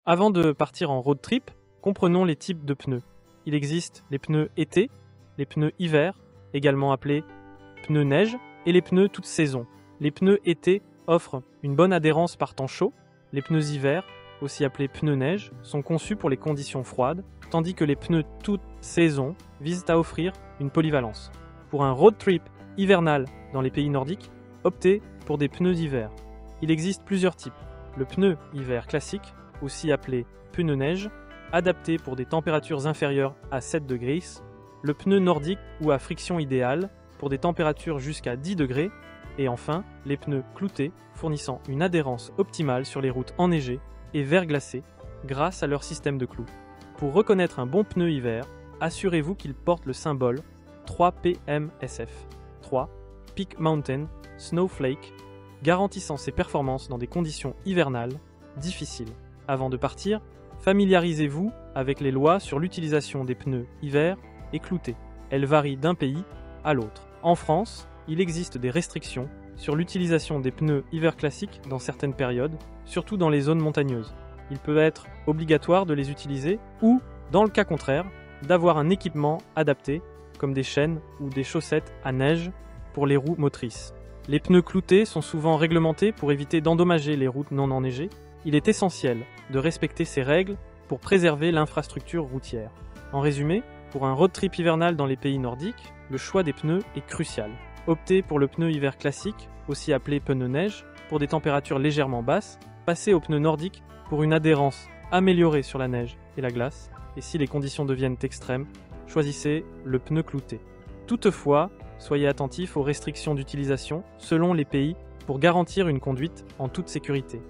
Avant de partir en road trip, comprenons les types de pneus. Il existe les pneus été, les pneus hiver, également appelés pneus neige, et les pneus toute saison. Les pneus été offrent une bonne adhérence par temps chaud. Les pneus hiver, aussi appelés pneus neige, sont conçus pour les conditions froides, tandis que les pneus toute saison visent à offrir une polyvalence. Pour un road trip hivernal dans les pays nordiques, optez pour des pneus d'hiver. Il existe plusieurs types. Le pneu hiver classique, aussi appelé pneu neige, adapté pour des températures inférieures à 7 degrés. Le pneu nordique ou à friction idéale pour des températures jusqu'à 10 degrés. Et enfin, les pneus cloutés fournissant une adhérence optimale sur les routes enneigées et verglacées grâce à leur système de clous. Pour reconnaître un bon pneu hiver, assurez-vous qu'il porte le symbole 3PMSF, 3 Peak Mountain Snowflake, garantissant ses performances dans des conditions hivernales difficiles. Avant de partir, familiarisez-vous avec les lois sur l'utilisation des pneus hiver et cloutés. Elles varient d'un pays à l'autre. En France, il existe des restrictions sur l'utilisation des pneus hiver classiques dans certaines périodes, surtout dans les zones montagneuses. Il peut être obligatoire de les utiliser ou, dans le cas contraire, d'avoir un équipement adapté, comme des chaînes ou des chaussettes à neige pour les roues motrices. Les pneus cloutés sont souvent réglementés pour éviter d'endommager les routes non enneigées. Il est essentiel de respecter ces règles pour préserver l'infrastructure routière. En résumé, pour un road trip hivernal dans les pays nordiques, le choix des pneus est crucial. Optez pour le pneu hiver classique, aussi appelé pneu neige, pour des températures légèrement basses. Passez au pneu nordique pour une adhérence améliorée sur la neige et la glace. Et si les conditions deviennent extrêmes, choisissez le pneu clouté. Toutefois, soyez attentifs aux restrictions d'utilisation selon les pays pour garantir une conduite en toute sécurité.